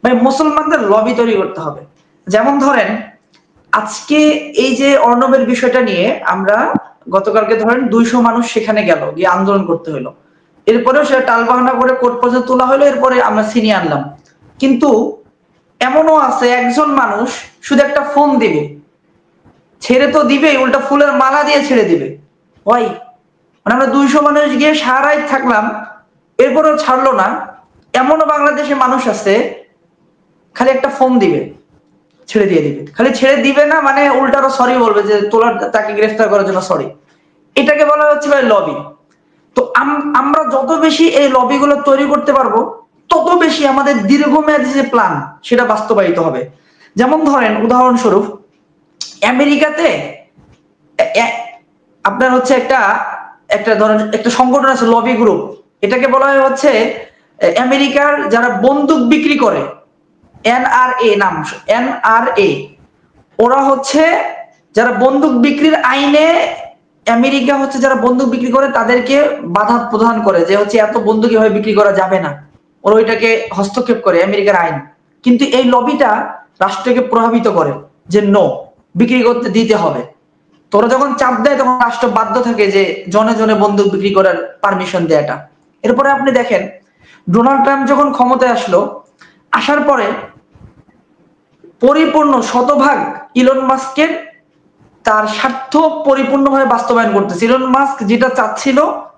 ভাই মুসলমানদের লবি তৈরি করতে হবে। যেমন ধরেন আজকে এই যে অর্ণবের বিষয়টা নিয়ে আমরা গতকালকে ধরেন 200 মানুষ সেখানে গেল, গিয়ে আন্দোলন করতে হলো, এরপরেও সে টালবাহানা করে কোর্ট পর্যন্ত তোলা হলো, এরপরে আমরা ছিনিয়ে আনলাম। কিন্তু এমনও আছে একজন মানুষ শুধু একটা ফোন দিবে, ছেড়ে তো দিবে, উল্টা ফুলের মালা দিয়ে ছেড়ে দিবে। ভাই মানে আমরা 200 মানুষ গিয়ে সারা রাত থাকলাম, এরপরেও ছাড়লো না। এমনও বাংলাদেশে মানুষ আছে খালি একটা ফোন দিবে, ছেড়ে দিয়ে দিবে, খালি ছেড়ে দিবে না মানে উল্টারও সরি বলবে যে তোলার তাকে গ্রেফতার করার জন্য সরি। এটাকে বলা হচ্ছে ভাই লবি। তো আমরা যত বেশি এই লবিগুলো তৈরি করতে পারবো তত বেশি আমাদের দীর্ঘমেয়াদী যে প্ল্যান সেটা বাস্তবায়িত হবে। যেমন ধরেন উদাহরণস্বরূপ আমেরিকাতে আপনার হচ্ছে একটা একটা ধরেন একটা সংগঠন আছে লবি গ্রুপ, এটাকে বলা হয় হচ্ছে আমেরিকার যারা বন্দুক বিক্রি করে, এনআরএ নাম, এনআরএ। ওরা হচ্ছে যারা বন্দুক বিক্রির আইনে, আমেরিকা হচ্ছে যারা বন্দুক বিক্রি করে তাদেরকে বাধা প্রদান করে যে হচ্ছে এত বন্দুক এভাবে বিক্রি করা যাবে না, ওরা ওইটাকে হস্তক্ষেপ করে আমেরিকার আইন। কিন্তু এই লবিটা রাষ্ট্রকে প্রভাবিত করে যে নো, বিক্রি করতে দিতে হবে। তোরা যখন চাপ দেয় তখন রাষ্ট্র বাধ্য থাকে যে জনে জনে বন্দুক বিক্রি করার পারমিশন দেয়াটা। এরপরে আপনি দেখেন ডোনাল্ড ট্রাম্প যখন ক্ষমতায় আসলো, আসার পরে পরিপূর্ণ শতভাগ ইলন মাস্কের তার স্বার্থ পরিপূর্ণভাবে বাস্তবায়ন করতেছে। ইলন মাস্ক যেটা চাচ্ছিল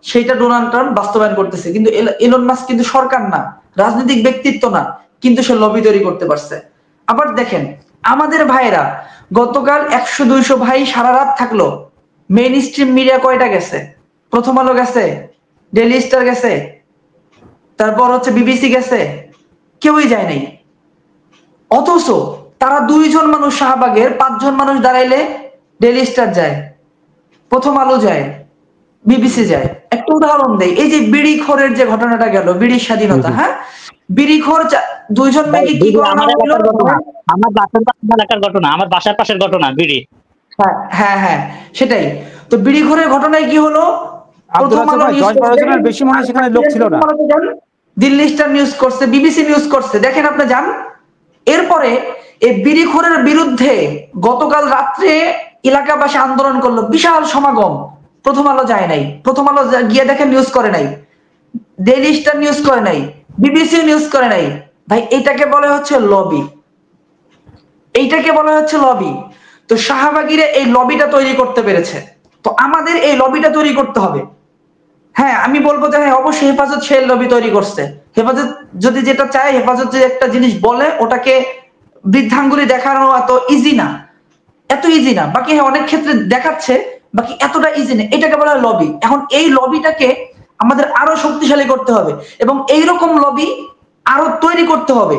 সেটা ডোনাল্ড ট্রাম্প বাস্তবায়ন করতেছে। কিন্তু ইলন মাস্ক কিন্তু সরকার না, রাজনৈতিক ব্যক্তিত্ব না, কিন্তু সে লবি তৈরি করতে পারছে। আবার দেখেন আমাদের ভাইরা গতকাল 100-200 ভাই সারা রাত থাকলো, মেইন স্ট্রিম মিডিয়া কয়টা গেছে? প্রথম আলো গেছে, ডেইলি স্টার গেছে, তারপর হচ্ছে বিবিসি গেছে, কেউই যায় নাই। অথচ তারা 2 জন মানুষ শাহবাগের 5 জন মানুষ দাঁড়াইলে ডেইলি স্টার যায়, প্রথম আলো যায়, বিবিসি যায়। একটা উদাহরণ দেই, এই যে বিড়িখোরের যে ঘটনাটা গেল, বিড়ির স্বাধীনতা, হ্যাঁ, বিড়িখোর 2 জন মেয়েকে কি করানো হলো? আমার এলাকার ঘটনা, আমার বাসার পাশের ঘটনা বিড়ি। হ্যাঁ হ্যাঁ হ্যাঁ সেটাই। তো বিড়িখোরের ঘটনায় কি হলো? প্রথম আলো নিউজ করছে, বেশি মনে হয় সেখানে লোক ছিল না। দিল্লি স্টার নিউজ করছে, বিবিসি নিউজ করছে, দেখেন আপনি যান। এরপরে এই বিড়িখোরের বিরুদ্ধে গতকাল রাত্রে এলাকাবাসী আন্দোলন করলো, বিশাল সমাগম। প্রথম আলো যায় নাই, প্রথম আলো গিয়ে দেখেন নিউজ করে নাই, ডেইলি স্টার নিউজ করে নাই, বিবিসি নিউজ করে নাই। ভাই এটাকে বলা হচ্ছে লবি, এইটাকে বলা হচ্ছে লবি। তো শাহবাগীরা এই লবিটা তৈরি করতে পেরেছে, তো আমাদের এই লবিটা তৈরি করতে হবে। হ্যাঁ আমি বলবো যে হ্যাঁ অবশ্যই হেফাজত সে লবি তৈরি করছে, হেফাজত যদি যেটা চায়, হেফাজত যে একটা জিনিস বলে ওটাকে বৃদ্ধাঙ্গুলি দেখানো এত ইজি না, এত ইজি না। বাকি হ্যাঁ অনেক ক্ষেত্রে দেখাচ্ছে, বাকি এতটা ইজি না। এটাকে বলা হয় লবি। এখন এই লবিটাকে আমাদের আরো শক্তিশালী করতে হবে এবং এইরকম লবি আরো তৈরি করতে হবে।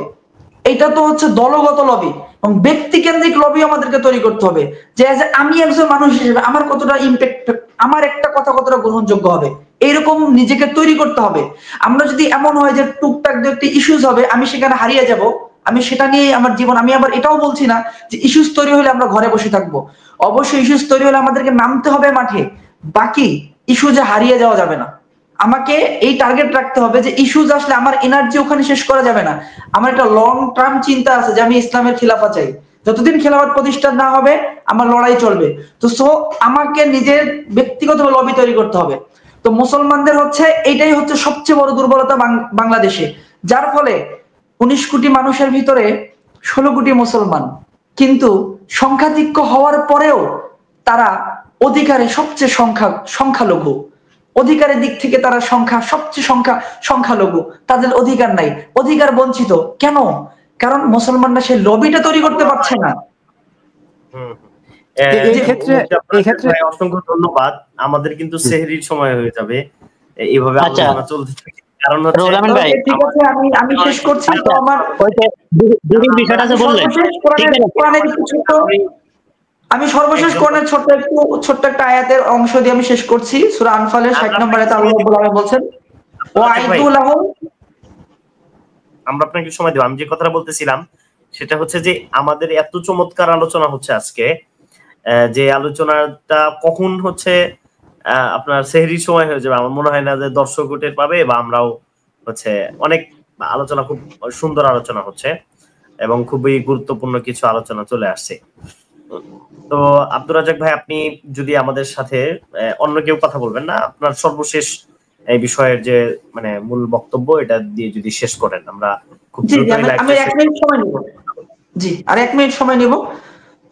এটা তো হচ্ছে দলগত লবি, এবং ব্যক্তি কেন্দ্রিক লবি আমাদেরকে তৈরি করতে হবে। যে আমি একজন মানুষ হিসেবে আমার কতটা ইম্প্যাক্ট, আমার একটা কথা কতটা গ্রহণযোগ্য হবে, এইরকম নিজেকে তৈরি করতে হবে। আমরা যদি এমন হয় যে টুকটাক দু একটি ইস্যুস হবে আমি সেখানে হারিয়ে যাব, আমি সেটা নিয়ে আমার জীবন, আমি আবার এটাও বলছি না যে ইস্যুস তৈরি হলে আমরা ঘরে বসে থাকবো। অবশ্যই ইস্যুস তৈরি হলে আমাদেরকে নামতে হবে মাঠে, বাকি ইস্যুজে হারিয়ে যাওয়া যাবে না। আমাকে এই টার্গেট রাখতে হবে যে ইস্যুজ আসলে আমার এনার্জি ওখানে শেষ করা যাবে না। আমার একটা লং টার্ম চিন্তা আছে যে আমি ইসলামের খিলাফা চাই, যতদিন খেলাফত প্রতিষ্ঠা না হবে আমার লড়াই চলবে। তো সো আমাকে নিজের ব্যক্তিগত লবি তৈরি করতে হবে। তো মুসলমানদের হচ্ছে এইটাই হচ্ছে সবচেয়ে বড় দুর্বলতা বাংলাদেশে, যার ফলে 19 কোটি মানুষের ভিতরে 16 কোটি মুসলমান, কিন্তু সংখ্যাধিক্য হওয়ার পরেও তারা অধিকারে সবচেয়ে সংখ্যালঘু, অধিকারের দিক থেকে তারা সবচেয়ে সংখ্যালঘু, তাদের অধিকার নাই, অধিকার বঞ্চিত। কেন? কারণ মুসলমানরা সেই লবিটা তৈরি করতে পারছে না। এই ক্ষেত্রে অসংখ্য ধন্যবাদ। আমাদের কিন্তু সেহরির সময় হয়ে যাবে, এইভাবে আলোচনা চলতে থাকে। কারণ হচ্ছে ঠিক আছে আমি শেষ করছি। তো আমার বিষয়টা যে বললেন, আমি সর্বশেষ কোরআনের ছোট্ট একটা আয়াতের অংশ দিয়ে আমি শেষ করছি। সূরা আনফালের 60 নম্বর আয়াতে আল্লাহ রাব্বুল আলামিন বলছেন ওয়া আইদু লাহুম। আমরা আপনাকে সময় দেব। আমি যে কথাটা বলতেছিলাম সেটা হচ্ছে যে আমাদের এত চমৎকার আলোচনা হচ্ছে আজকে, যে আলোচনাটা কখন হচ্ছে আপনার সেহরির সময় হয়ে যাবে আমার মনে হয় না যে দর্শক টের পাবে, বা আমরাও হচ্ছে অনেক আলোচনা, খুব সুন্দর আলোচনা হচ্ছে। এবং খুবই গুরুত্বপূর্ণ কিছু আলোচনা চলে আসছে। তো আব্দুর রাজ্জাক ভাই, আপনি যদি আমাদের সাথে অন্য কেউ কথা বলবেন না, আপনার সর্বশেষ এই বিষয়ের যে মানে মূল বক্তব্য এটা দিয়ে যদি শেষ করেন, আমরা খুব জি জি, দ্রুতই আমি 1 মিনিট সময় নিব। জি, আর 1 মিনিট সময় নিব।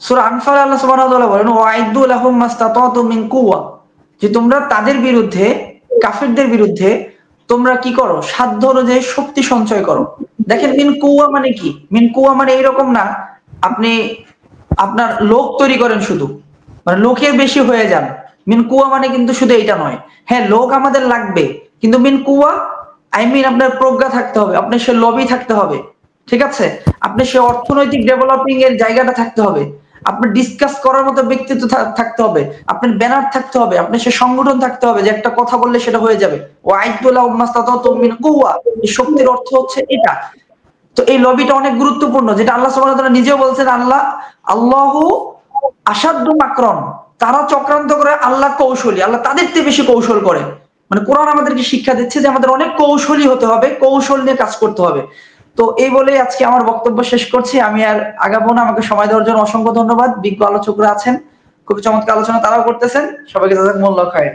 সূরা আনফাল আল্লাহ সুবহানাহু ওয়া তাআলা বলেন ওয়াইদু লাহুম মাস্তাতাতু মিন কুওয়া, যে তোমরা তাদের বিরুদ্ধে, কাফিরদের বিরুদ্ধে তোমরা কি করো, সাধ্য অনুযায়ী শক্তি সঞ্চয় করো। দেখেন মিন কুওয়া মানে কি? মিন কুওয়া মানে এরকম না আপনি আপনার লোক তৈরি করেন শুধু, মানে লোকের বেশি হয়ে যান। মিন কুওয়া মানে কিন্তু শুধু এইটা নয়। হ্যাঁ, লোক আমাদের লাগবে, কিন্তু মিন কুওয়া আপনার প্রজ্ঞা থাকতে হবে, আপনার সে লবি থাকতে হবে, ঠিক আছে? আপনার সে অর্থনৈতিক ডেভেলপিং এর জায়গাটা থাকতে হবে, আপনার ডিসকাস করার মতো ব্যক্তিত্ব থাকতে হবে, আপনার ব্যানার থাকতে হবে, আপনার সে সংগঠন থাকতে হবে যে একটা কথা বললে সেটা হয়ে যাবে। ওয়াইদুল্লাহ মাস্তাতাতু মিন কুওয়া, এই শক্তির অর্থ হচ্ছে এটা। তো এই লবিটা অনেক গুরুত্বপূর্ণ, যেটা আল্লাহ সুবহানাহু ওয়া তাআলা নিজেও বলছেন, আল্লাহু আসাদ্দু মাকরান, তারা চক্রান্ত করে, আল্লাহ কৌশলী, আল্লাহ তাদের চেয়ে বেশি কৌশল করে। মানে কোরআন আমাদেরকে শিক্ষা দিচ্ছে যে আমাদের অনেক কৌশলী হতে হবে, কৌশল নিয়ে কাজ করতে হবে। তো এই বলেই আজকে আমার বক্তব্য শেষ করছি। আমি আর আগাবো না। আমাকে সময় দেওয়ার জন্য অসংখ্য ধন্যবাদ। বিজ্ঞ আলোচকরা আছেন, খুবই চমৎকার আলোচনা তারাও করতেছেন। সবাইকে জাযাকুমুল্লাহু খাইর।